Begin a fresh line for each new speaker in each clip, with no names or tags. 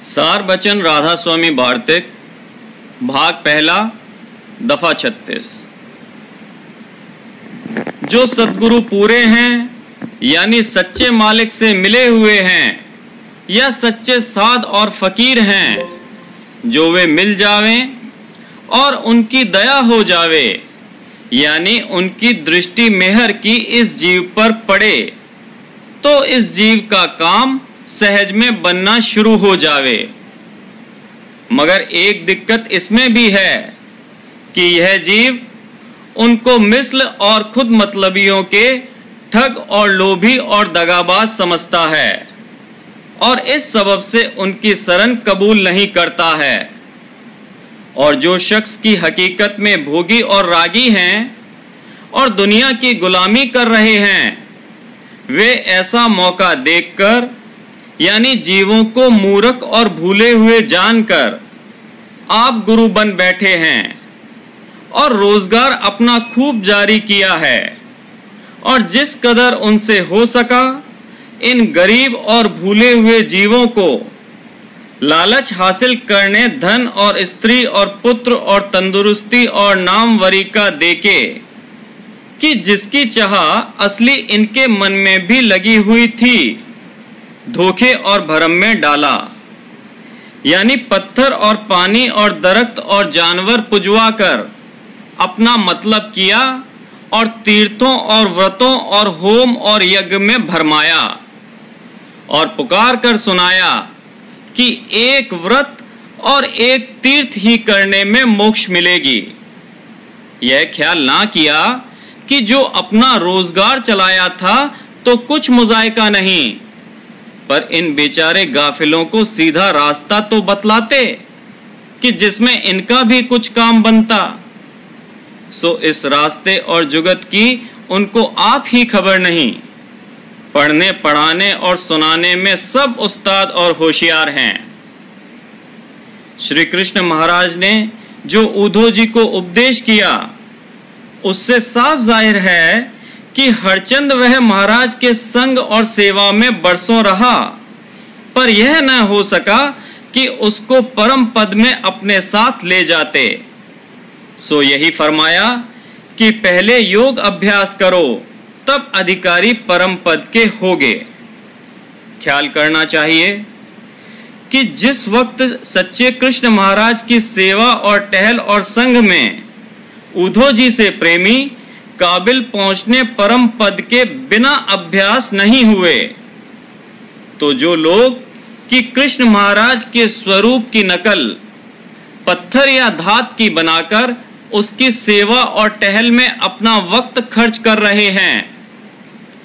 सार बचन राधा स्वामी वार्तिक भाग पहला दफा 36। जो सद्गुरु पूरे हैं यानी सच्चे मालिक से मिले हुए हैं या सच्चे साध और फकीर हैं, जो वे मिल जावें और उनकी दया हो जावे यानी उनकी दृष्टि मेहर की इस जीव पर पड़े तो इस जीव का काम सहज में बनना शुरू हो जावे। मगर एक दिक्कत इसमें भी है कि यह जीव उनको मिस्ल और खुद मतलबियों के ठग और लोभी और दगाबाज समझता है और इस सबब से उनकी शरण कबूल नहीं करता है। और जो शख्स की हकीकत में भोगी और रागी हैं और दुनिया की गुलामी कर रहे हैं, वे ऐसा मौका देखकर यानी जीवों को मूर्ख और भूले हुए जानकर आप गुरु बन बैठे हैं और रोजगार अपना खूब जारी किया है और जिस कदर उनसे हो सका इन गरीब और भूले हुए जीवों को लालच हासिल करने धन और स्त्री और पुत्र और तंदुरुस्ती और नामवरी का देके कि जिसकी चाह असली इनके मन में भी लगी हुई थी, धोखे और भरम में डाला। यानी पत्थर और पानी और दरख्त और जानवर पुजवा कर अपना मतलब किया और तीर्थों और व्रतों और होम और यज्ञ में भरमाया और पुकार कर सुनाया कि एक व्रत और एक तीर्थ ही करने में मोक्ष मिलेगी। यह ख्याल ना किया कि जो अपना रोजगार चलाया था तो कुछ मुजायका नहीं, पर इन बेचारे गाफिलों को सीधा रास्ता तो बतलाते कि जिसमें इनका भी कुछ काम बनता। सो इस रास्ते और जुगत की उनको आप ही खबर नहीं। पढ़ने पढ़ाने और सुनाने में सब उस्ताद और होशियार हैं। श्री कृष्ण महाराज ने जो उद्धव जी को उपदेश किया उससे साफ जाहिर है कि हरचंद वह महाराज के संग और सेवा में बरसों रहा, पर यह न हो सका कि उसको परम पद में अपने साथ ले जाते। सो यही फरमाया कि पहले योग अभ्यास करो तब अधिकारी परम पद के होगे। ख्याल करना चाहिए कि जिस वक्त सच्चे कृष्ण महाराज की सेवा और टहल और संग में उद्धव जी से प्रेमी काबिल पहुंचने परम पद के बिना अभ्यास नहीं हुए, तो जो लोग कि कृष्ण महाराज के स्वरूप की नकल पत्थर या धात की बनाकर उसकी सेवा और टहल में अपना वक्त खर्च कर रहे हैं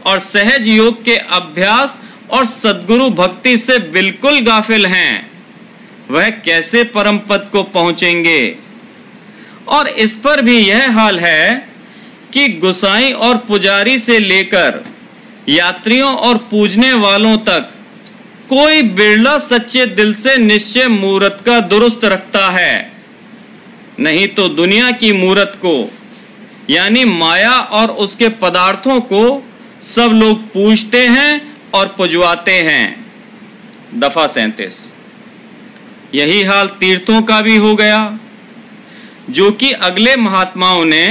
और सहज योग के अभ्यास और सद्गुरु भक्ति से बिल्कुल गाफिल हैं, वह कैसे परम पद को पहुंचेंगे। और इस पर भी यह हाल है कि गुसाई और पुजारी से लेकर यात्रियों और पूजने वालों तक कोई बिरला सच्चे दिल से निश्चय मूर्त का दुरुस्त रखता है, नहीं तो दुनिया की मूर्त को यानी माया और उसके पदार्थों को सब लोग पूजते हैं और पुजवाते हैं। दफा 37। यही हाल तीर्थों का भी हो गया, जो कि अगले महात्माओं ने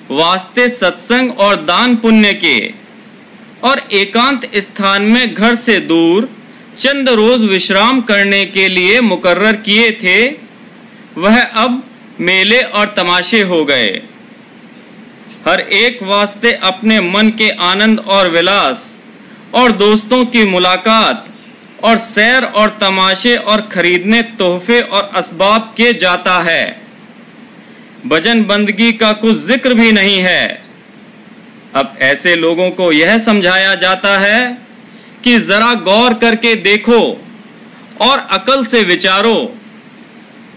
वास्ते सत्संग और दान पुण्य के और एकांत स्थान में घर से दूर चंद रोज विश्राम करने के लिए मुकर्रर किए थे, वह अब मेले और तमाशे हो गए। हर एक वास्ते अपने मन के आनंद और विलास और दोस्तों की मुलाकात और सैर और तमाशे और खरीदने तोहफे और असबाब के जाता है। भजन बंदगी का कुछ जिक्र भी नहीं है। अब ऐसे लोगों को यह समझाया जाता है कि जरा गौर करके देखो और अकल से विचारो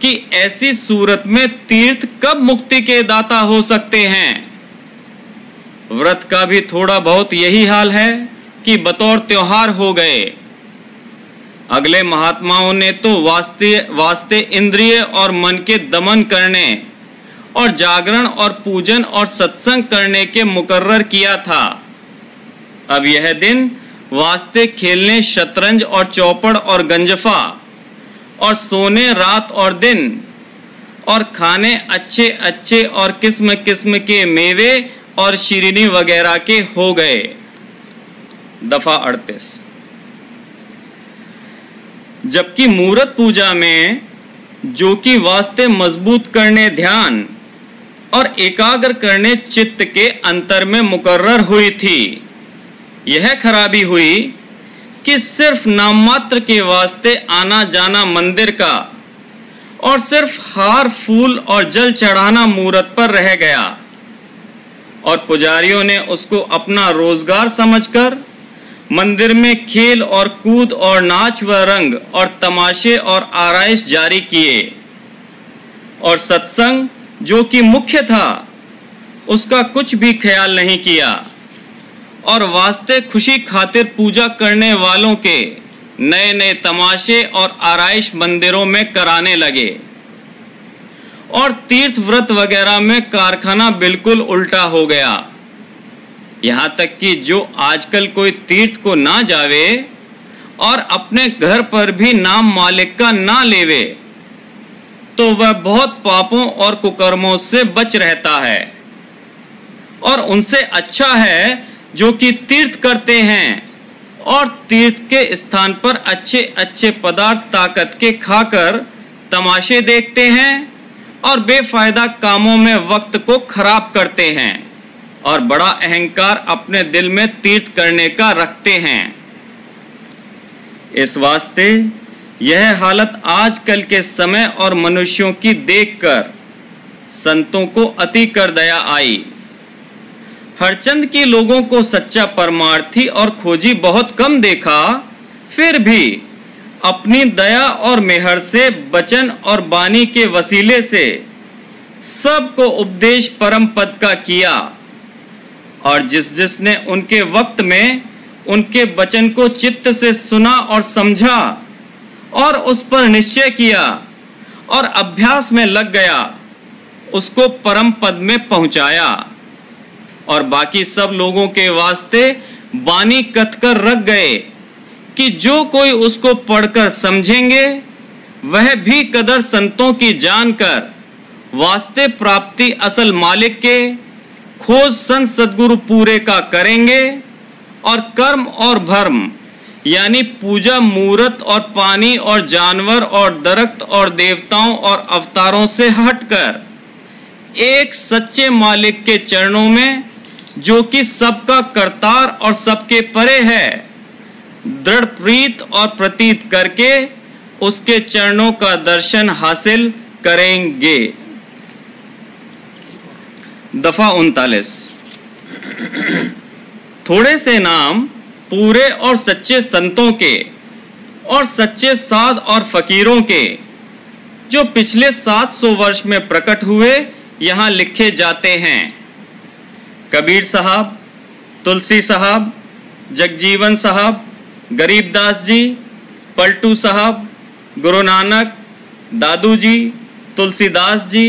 कि ऐसी सूरत में तीर्थ कब मुक्ति के दाता हो सकते हैं। व्रत का भी थोड़ा बहुत यही हाल है कि बतौर त्योहार हो गए। अगले महात्माओं ने तो वास्ते इंद्रिय और मन के दमन करने और जागरण और पूजन और सत्संग करने के मुकर्रर किया था। अब यह दिन वास्ते खेलने शतरंज और चौपड़ और गंजफा, और सोने रात और दिन, और खाने अच्छे अच्छे और किस्म किस्म के मेवे और शीरीनी वगैरह के हो गए। दफा 38। जबकि मूर्त पूजा में जो कि वास्ते मजबूत करने ध्यान और एकाग्र करने चित्त के अंतर में मुकर्रर हुई थी, यह खराबी हुई कि सिर्फ नाममात्र के वास्ते आना जाना मंदिर का और सिर्फ हार फूल और जल चढ़ाना मूर्त पर रह गया, और पुजारियों ने उसको अपना रोजगार समझकर मंदिर में खेल और कूद और नाच व रंग और तमाशे और आराइश जारी किए, और सत्संग जो कि मुख्य था उसका कुछ भी ख्याल नहीं किया, और वास्ते खुशी खातिर पूजा करने वालों के नए नए तमाशे और आराइश मंदिरों में कराने लगे, और तीर्थ व्रत वगैरह में कारखाना बिल्कुल उल्टा हो गया। यहाँ तक कि जो आजकल कोई तीर्थ को ना जावे और अपने घर पर भी नाम मालिक का ना लेवे, तो वह बहुत पापों और कुकर्मों से बच रहता है, और उनसे अच्छा है जो कि तीर्थ करते हैं और तीर्थ के स्थान पर अच्छे अच्छे पदार्थ ताकत के खाकर तमाशे देखते हैं और बेफायदा कामों में वक्त को खराब करते हैं, और बड़ा अहंकार अपने दिल में तीर्थ करने का रखते हैं। इस वास्ते यह हालत आजकल के समय और मनुष्यों की देखकर संतों को अति कर दया आई। हरचंद के लोगों को सच्चा परमार्थी और खोजी बहुत कम देखा, फिर भी अपनी दया और मेहर से वचन और वाणी के वसीले से सबको उपदेश परम पद का किया, और जिसने उनके वक्त में उनके वचन को चित्त से सुना और समझा और उस पर निश्चय किया और अभ्यास में लग गया, उसको परम पद में पहुंचाया, और बाकी सब लोगों के वास्ते वाणी कथ कर रख गए कि जो कोई उसको पढ़कर समझेंगे वह भी कदर संतों की जानकर वास्ते प्राप्ति असल मालिक के खोज संत सद्गुरु पूरे का करेंगे, और कर्म और भर्म यानी पूजा मूर्त और पानी और जानवर और दरख्त और देवताओं और अवतारों से हटकर एक सच्चे मालिक के चरणों में, जो कि सबका करतार और सबके परे है, दृढ़ प्रीत और प्रतीत करके उसके चरणों का दर्शन हासिल करेंगे। दफा 39। थोड़े से नाम पूरे और सच्चे संतों के और सच्चे साध और फकीरों के जो पिछले 700 वर्ष में प्रकट हुए यहाँ लिखे जाते हैं। कबीर साहब, तुलसी साहब, जगजीवन साहब, गरीबदास जी, पलटू साहब, गुरु नानक, दादू जी, तुलसीदास जी,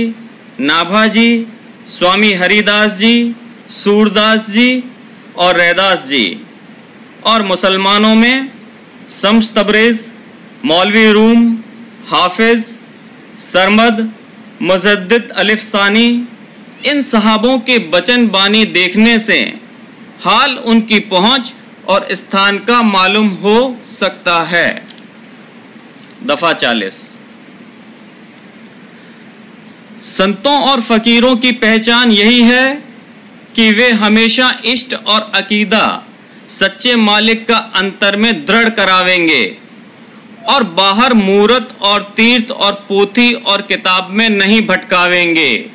नाभा जी, स्वामी हरिदास जी, सूरदास जी और रैदास जी, और मुसलमानों में शम्स तबरेज, मौलवी रूम, हाफिज, सरमद, मुजद्दिद अलिफ सानी, इन साहबों के वचन बानी देखने से हाल उनकी पहुंच और स्थान का मालूम हो सकता है। दफा 40। संतों और फकीरों की पहचान यही है कि वे हमेशा इष्ट और अकीदा सच्चे मालिक का अंतर में दृढ़ करावेंगे, और बाहर मूर्त और तीर्थ और पोथी और किताब में नहीं भटकावेंगे,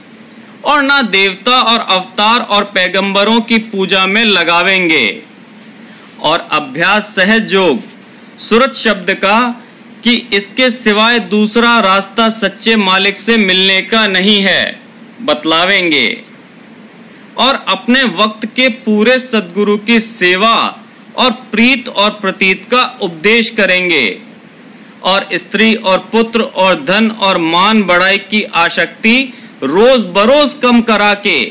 और ना देवता और अवतार और पैगंबरों की पूजा में लगावेंगे, और अभ्यास सहज योग सुरत शब्द का कि इसके सिवाय दूसरा रास्ता सच्चे मालिक से मिलने का नहीं है बतलावेंगे, और अपने वक्त के पूरे सद्गुरु की सेवा और प्रीत और प्रतीत का उपदेश करेंगे, और स्त्री और पुत्र और धन और मान बढ़ाई की आसक्ति रोज बरोज कम करा के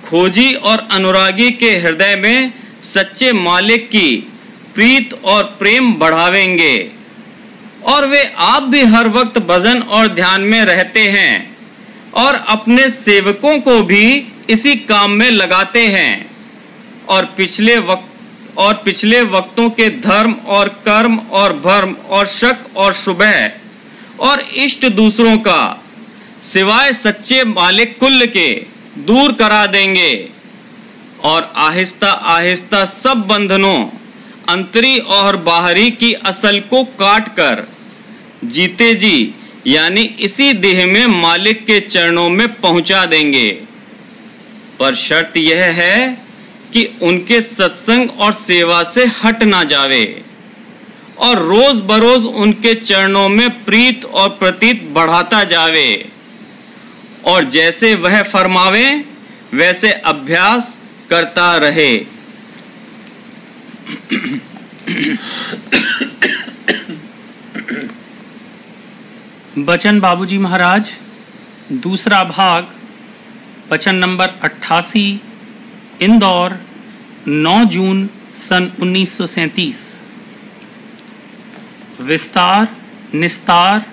खोजी और अनुरागी के हृदय में सच्चे मालिक की प्रीत और प्रेम बढ़ावेंगे। और वे आप भी हर वक्त भजन और ध्यान में रहते हैं और अपने सेवकों को भी इसी काम में लगाते हैं और पिछले वक्तों के धर्म और कर्म और भर्म और शक और शुबह और इष्ट दूसरों का सिवाय सच्चे मालिक कुल के दूर करा देंगे और आहिस्ता आहिस्ता सब बंधनों अंतरी और बाहरी की असल को काट कर जीते जी यानी इसी देह में मालिक के चरणों में पहुंचा देंगे। पर शर्त यह है कि उनके सत्संग और सेवा से हट ना जावे और रोज बरोज उनके चरणों में प्रीत और प्रतीत बढ़ाता जावे और जैसे वह फरमावे वैसे अभ्यास करता रहे।
बचन बाबूजी महाराज, दूसरा भाग, वचन नंबर 88, इंदौर, 9 जून सन 1937। विस्तार, निस्तार,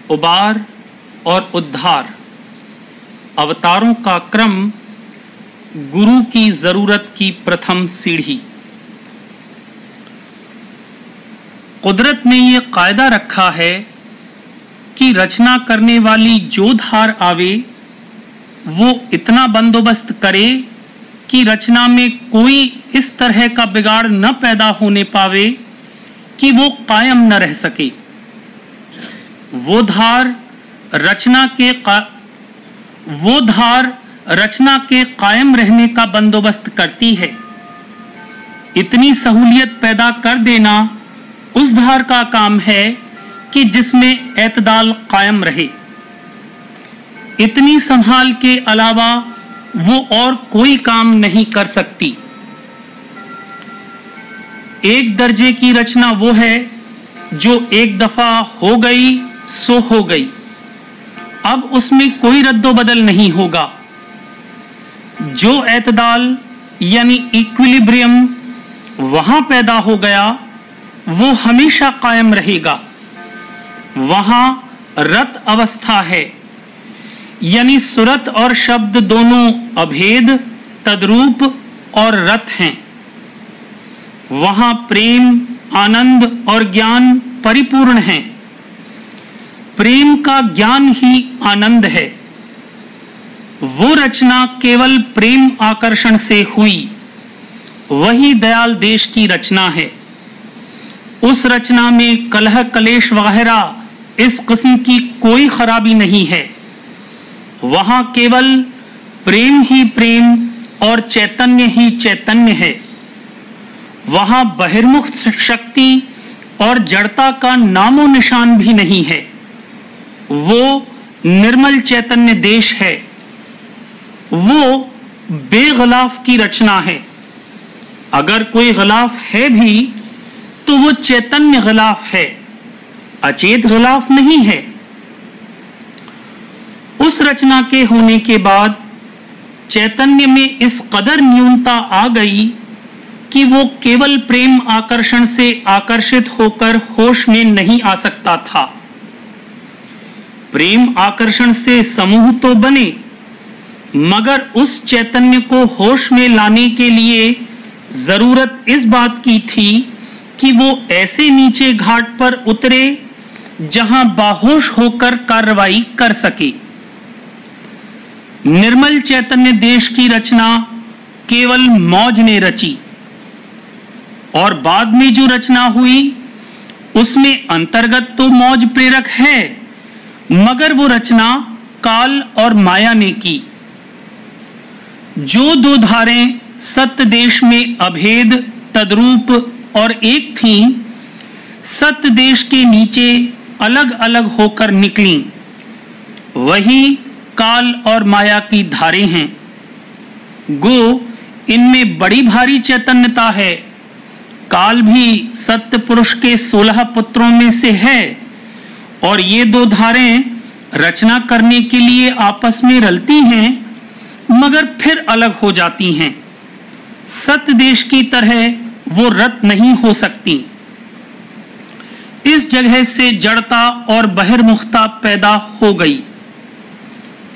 उबार और उद्धार अवतारों का क्रम, गुरु की जरूरत की प्रथम सीढ़ी। कुदरत ने यह कायदा रखा है कि रचना करने वाली जो धार आवे वो इतना बंदोबस्त करे कि रचना में कोई इस तरह का बिगाड़ न पैदा होने पावे कि वो कायम न रह सके। वो धार रचना के कायम रहने का बंदोबस्त करती है। इतनी सहूलियत पैदा कर देना उस धार का काम है कि जिसमें एतदाल कायम रहे। इतनी संभाल के अलावा वो और कोई काम नहीं कर सकती। एक दर्जे की रचना वो है जो एक दफा हो गई सो हो गई, अब उसमें कोई रद्दोबदल नहीं होगा। जो एतदाल यानी इक्विलिब्रियम वहां पैदा हो गया वो हमेशा कायम रहेगा। वहां रत अवस्था है, यानी सुरत और शब्द दोनों अभेद, तद्रूप और रत हैं। वहां प्रेम, आनंद और ज्ञान परिपूर्ण हैं। प्रेम का ज्ञान ही आनंद है। वो रचना केवल प्रेम आकर्षण से हुई, वही दयाल देश की रचना है। उस रचना में कलह कलेश वगैरह इस किस्म की कोई खराबी नहीं है। वहां केवल प्रेम ही प्रेम और चैतन्य ही चैतन्य है। वहां बहिर्मुख शक्ति और जड़ता का नामो निशान भी नहीं है। वो निर्मल चैतन्य देश है। वो बेगलाफ की रचना है। अगर कोई गलाफ है भी तो वो चैतन्य गलाफ है, अचेत गलाफ नहीं है। उस रचना के होने के बाद चैतन्य में इस कदर न्यूनता आ गई कि वो केवल प्रेम आकर्षण से आकर्षित होकर होश में नहीं आ सकता था। प्रेम आकर्षण से समूह तो बने, मगर उस चैतन्य को होश में लाने के लिए जरूरत इस बात की थी कि वो ऐसे नीचे घाट पर उतरे जहां बाहोश होकर कार्रवाई कर सके। निर्मल चैतन्य देश की रचना केवल मौज ने रची और बाद में जो रचना हुई उसमें अंतर्गत तो मौज प्रेरक है, मगर वो रचना काल और माया ने की। जो दो धारें सत्य देश में अभेद, तद्रूप और एक थीं, सत्य देश के नीचे अलग अलग होकर निकलीं, वही काल और माया की धारें हैं। गो इनमें बड़ी भारी चैतन्यता है। काल भी सत्य पुरुष के 16 पुत्रों में से है और ये दो धारें रचना करने के लिए आपस में रलती हैं, मगर फिर अलग हो जाती हैं। सत्य देश की तरह वो रत नहीं हो सकती। इस जगह से जड़ता और बहिर्मुखता पैदा हो गई।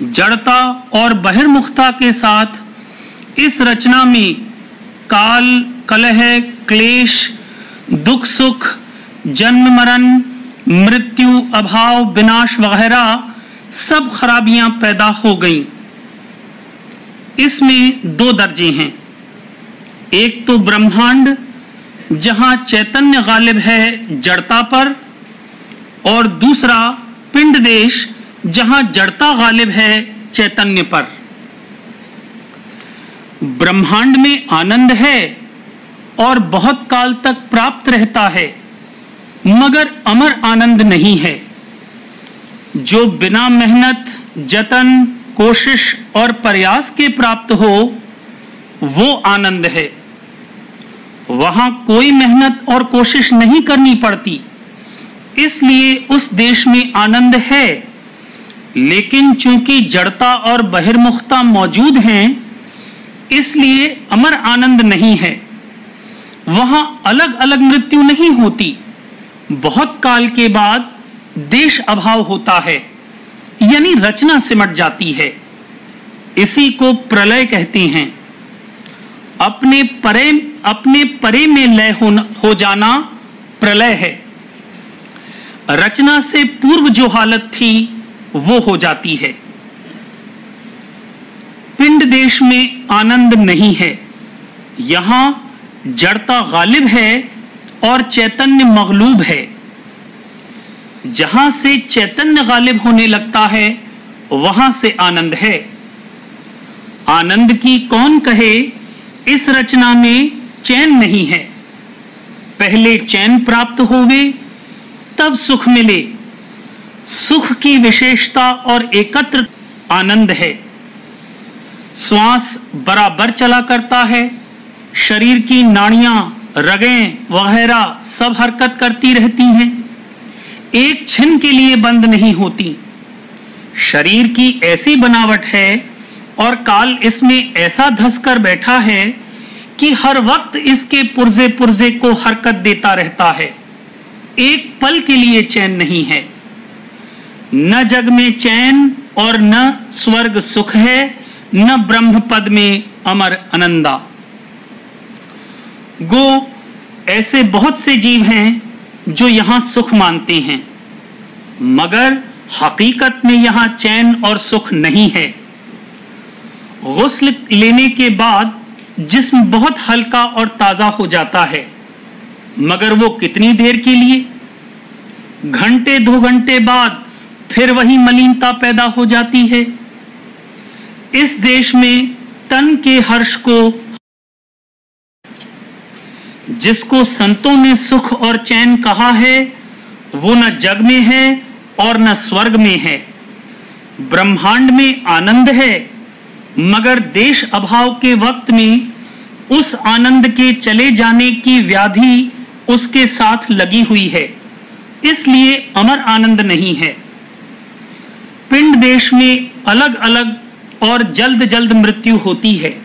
जड़ता और बहिर्मुखता के साथ इस रचना में काल, कलह, क्लेश, दुख सुख, जन्म मरण, मृत्यु, अभाव, विनाश वगैरह सब खराबियां पैदा हो गईं। इसमें दो दर्जे हैं, एक तो ब्रह्मांड जहां चैतन्य गालिब है जड़ता पर, और दूसरा पिंड देश जहां जड़ता गालिब है चैतन्य पर। ब्रह्मांड में आनंद है और बहुत काल तक प्राप्त रहता है, मगर अमर आनंद नहीं है जो बिना मेहनत, जतन, कोशिश और प्रयास के प्राप्त हो, वो आनंद है। वहां कोई मेहनत और कोशिश नहीं करनी पड़ती, इसलिए उस देश में आनंद है। लेकिन चूंकि जड़ता और बहिर्मुखता मौजूद हैं, इसलिए अमर आनंद नहीं है। वहां अलग अलग मृत्यु नहीं होती, बहुत काल के बाद देश अभाव होता है, यानी रचना सिमट जाती है। इसी को प्रलय कहते हैं। अपने परे में लय हो जाना प्रलय है। रचना से पूर्व जो हालत थी वो हो जाती है। पिंड देश में आनंद नहीं है, यहां जड़ता गालिब है और चैतन्य मगलूब है। जहां से चैतन्य गालिब होने लगता है वहां से आनंद है। आनंद की कौन कहे, इस रचना में चैन नहीं है। पहले चैन प्राप्त होवे तब सुख मिले। सुख की विशेषता और एकत्र आनंद है। श्वास बराबर चला करता है, शरीर की नाड़ियां, रगें वगैरह सब हरकत करती रहती हैं, एक क्षण के लिए बंद नहीं होती। शरीर की ऐसी बनावट है और काल इसमें ऐसा धंसकर बैठा है कि हर वक्त इसके पुर्जे पुर्जे को हरकत देता रहता है। एक पल के लिए चैन नहीं है। न जग में चैन और न स्वर्ग सुख है, न ब्रह्म पद में अमर आनंदा। गो ऐसे बहुत से जीव हैं जो यहां सुख मानते हैं, मगर हकीकत में यहां चैन और सुख नहीं है। गुस्ल लेने के बाद जिस्म बहुत हल्का और ताजा हो जाता है, मगर वो कितनी देर के लिए? घंटे 2 घंटे बाद फिर वही मलिनता पैदा हो जाती है। इस देश में तन के हर्ष को, जिसको संतों ने सुख और चैन कहा है, वो न जग में है और न स्वर्ग में है। ब्रह्मांड में आनंद है, मगर देश अभाव के वक्त में उस आनंद के चले जाने की व्याधि उसके साथ लगी हुई है, इसलिए अमर आनंद नहीं है। पिंड देश में अलग अलग और जल्द जल्द मृत्यु होती है।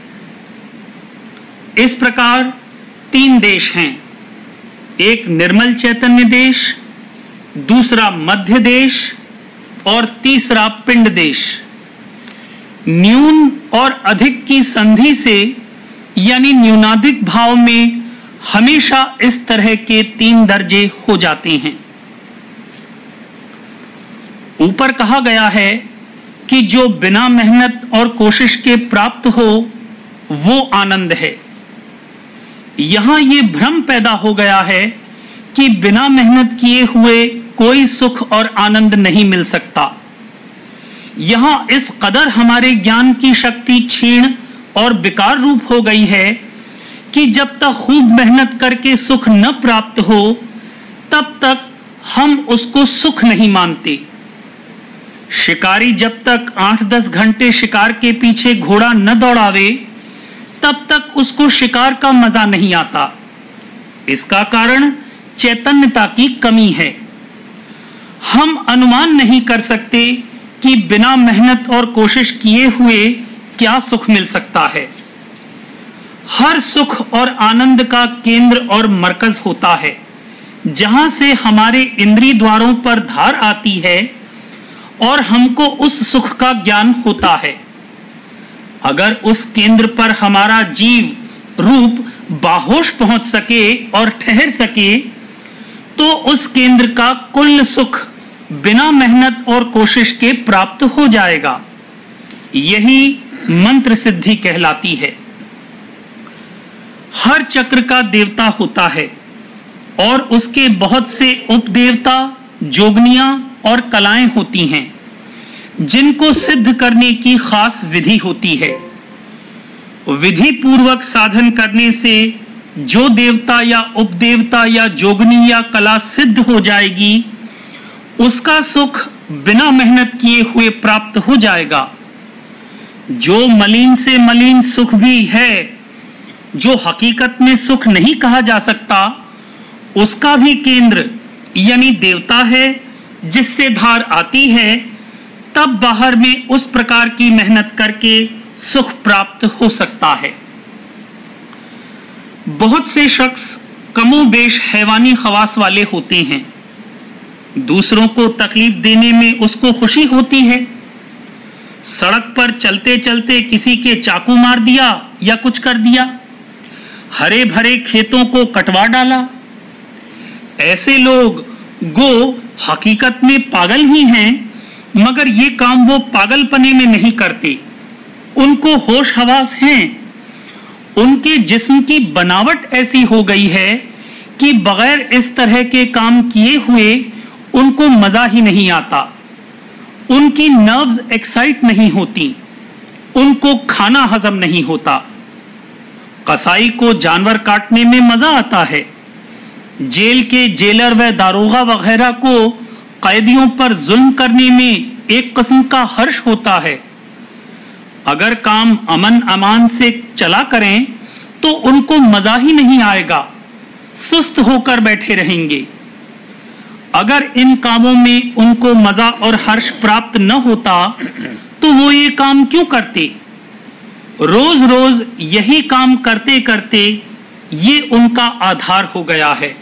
इस प्रकार 3 देश हैं, एक निर्मल चैतन्य देश, दूसरा मध्य देश और तीसरा पिंड देश। न्यून और अधिक की संधि से, यानी न्यूनाधिक भाव में हमेशा इस तरह के 3 दर्जे हो जाते हैं। ऊपर कहा गया है कि जो बिना मेहनत और कोशिश के प्राप्त हो वो आनंद है। यहां ये भ्रम पैदा हो गया है कि बिना मेहनत किए हुए कोई सुख और आनंद नहीं मिल सकता। यहां इस कदर हमारे ज्ञान की शक्ति क्षीण और बेकार रूप हो गई है कि जब तक खूब मेहनत करके सुख न प्राप्त हो, तब तक हम उसको सुख नहीं मानते। शिकारी जब तक 8-10 घंटे शिकार के पीछे घोड़ा न दौड़ावे, तब तक उसको शिकार का मजा नहीं आता। इसका कारण चैतन्यता की कमी है। हम अनुमान नहीं कर सकते कि बिना मेहनत और कोशिश किए हुए क्या सुख मिल सकता है। हर सुख और आनंद का केंद्र और मरकज होता है, जहां से हमारे इंद्रिय द्वारों पर धार आती है और हमको उस सुख का ज्ञान होता है। अगर उस केंद्र पर हमारा जीव रूप बाहोश पहुंच सके और ठहर सके, तो उस केंद्र का कुल सुख बिना मेहनत और कोशिश के प्राप्त हो जाएगा। यही मंत्र सिद्धि कहलाती है। हर चक्र का देवता होता है और उसके बहुत से उपदेवता, जोगनियां और कलाएं होती हैं, जिनको सिद्ध करने की खास विधि होती है। विधि पूर्वक साधन करने से जो देवता या उपदेवता या जोगनी या कला सिद्ध हो जाएगी, उसका सुख बिना मेहनत किए हुए प्राप्त हो जाएगा। जो मलिन से मलिन सुख भी है, जो हकीकत में सुख नहीं कहा जा सकता, उसका भी केंद्र यानी देवता है, जिससे धार आती है, तब बाहर में उस प्रकार की मेहनत करके सुख प्राप्त हो सकता है। बहुत से शख्स कमोबेश हैवानी खवास वाले होते हैं। दूसरों को तकलीफ देने में उसको खुशी होती है। सड़क पर चलते चलते किसी के चाकू मार दिया या कुछ कर दिया, हरे भरे खेतों को कटवा डाला। ऐसे लोग गो हकीकत में पागल ही हैं, मगर ये काम वो पागलपने में नहीं करते, उनको होश हवास हैं। उनके जिस्म की बनावट ऐसी हो गई है कि बगैर इस तरह के काम किए हुए उनको मजा ही नहीं आता। उनकी नर्व्स एक्साइट नहीं होती, उनको खाना हजम नहीं होता। कसाई को जानवर काटने में मजा आता है। जेल के जेलर व दारोगा वगैरह को कैदियों पर जुल्म करने में एक किस्म का हर्ष होता है। अगर काम अमन अमान से चला करें तो उनको मजा ही नहीं आएगा, सुस्त होकर बैठे रहेंगे। अगर इन कामों में उनको मजा और हर्ष प्राप्त न होता तो वो ये काम क्यों करते? रोज रोज यही काम करते करते ये उनका आधार हो गया है।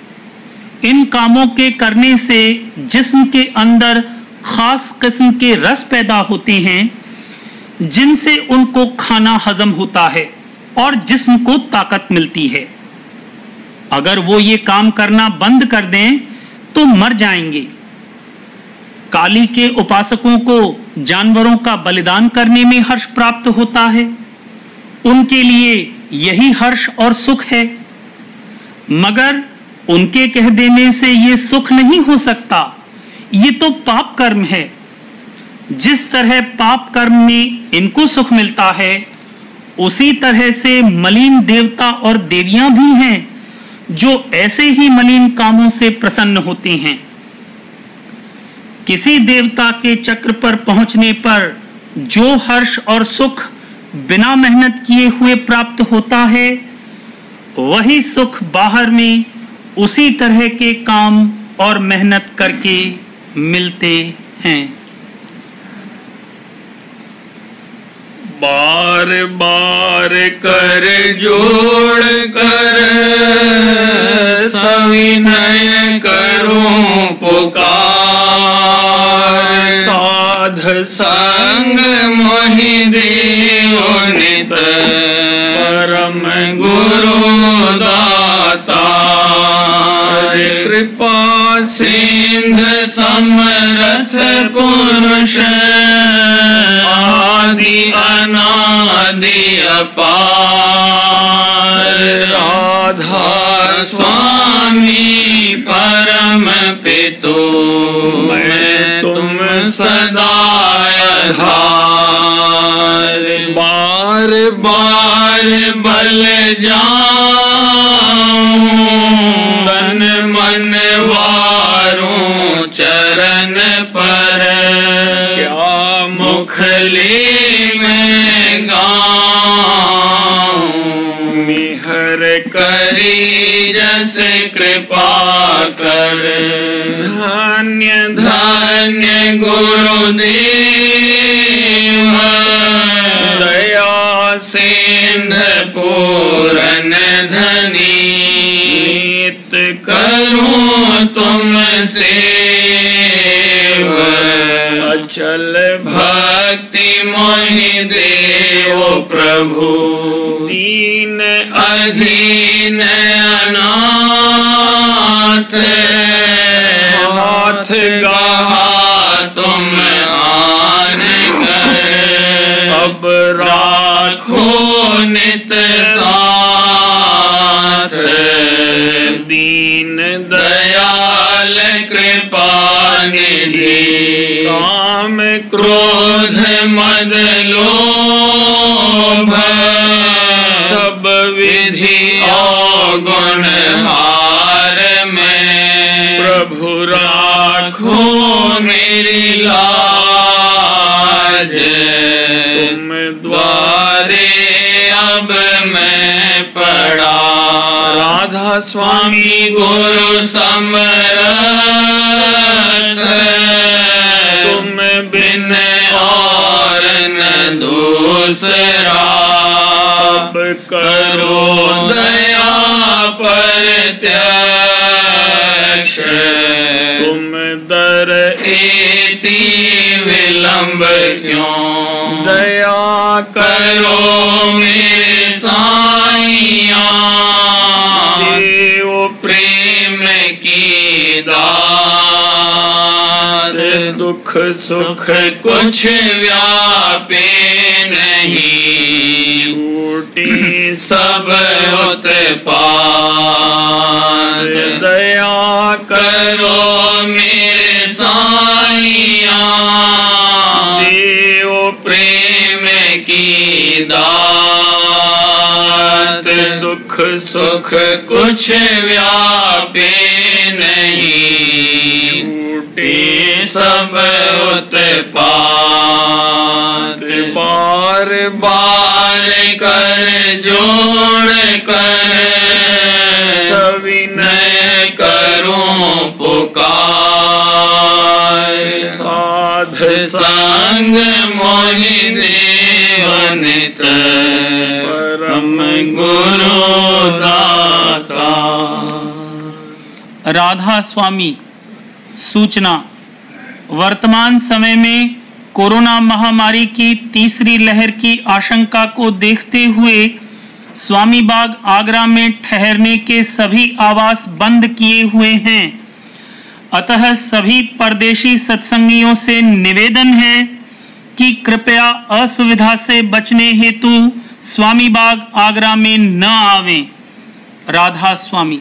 इन कामों के करने से जिस्म के अंदर खास किस्म के रस पैदा होते हैं, जिनसे उनको खाना हजम होता है और जिस्म को ताकत मिलती है। अगर वो ये काम करना बंद कर दें तो मर जाएंगे। काली के उपासकों को जानवरों का बलिदान करने में हर्ष प्राप्त होता है। उनके लिए यही हर्ष और सुख है, मगर उनके कह देने से ये सुख नहीं हो सकता। ये तो पाप कर्म है। जिस तरह पाप कर्म में इनको सुख मिलता है, उसी तरह से मलिन देवता और देवियां भी हैं जो ऐसे ही मलिन कामों से प्रसन्न होते हैं। किसी देवता के चक्र पर पहुंचने पर जो हर्ष और सुख बिना मेहनत किए हुए प्राप्त होता है, वही सुख बाहर में उसी तरह के काम और मेहनत करके मिलते हैं।
बार बार कर जोड़ कर सविनय करूं पुकार, साध संग मोहि देव नित परम गुरु दाता। कृपा सिंध समरथ पुरुष आदि अनादि अपार, राधा स्वामी परम पितो मैं तुम सदा आधार। बार बार बल जाऊं तन मन वारूं चरण पर, क्या मुखली में गाऊं मिहर करी जस कृपा कर। धन्य धन्य गुरुदेव दया सिंध पूर तुमसे अचल भक्ति मोहि देव प्रभु। दीन अधीन अनाथ हाथ गहा तुम आन गए। अब राखो नित साथ दीन दयाल कृपा निधि। काम क्रोध मद लोभ सब विधि अवगुण हार में। प्रभु राखो मेरी लाज। तुम द्वारे अब मैं पड़ा। राधा स्वामी गुरु समरथ तुम बिन और न दूसरा। अब करो दया प्रत्यक्ष तुम दर एति विलंब क्यों। दया करो मेरे साईया देव प्रेम की दात। दुख सुख कुछ व्यापे नहीं छूटी सब उत्पात। दया करो मेरे साईया देव प्रेम की दात। दुख सुख कुछ व्यापे नहीं छूटे सब उत्पात। बार बार कर जोड़ कर सविनय करूं पुकार। साध संग मोहि देव नित परम गुरु दाता।
राधा स्वामी। सूचना: वर्तमान समय में कोरोना महामारी की तीसरी लहर की आशंका को देखते हुए स्वामी बाग आगरा में ठहरने के सभी आवास बंद किए हुए हैं। अतः सभी परदेशी सत्संगियों से निवेदन है कि कृपया असुविधा से बचने हेतु स्वामी बाग आगरा में न आवें। राधा स्वामी।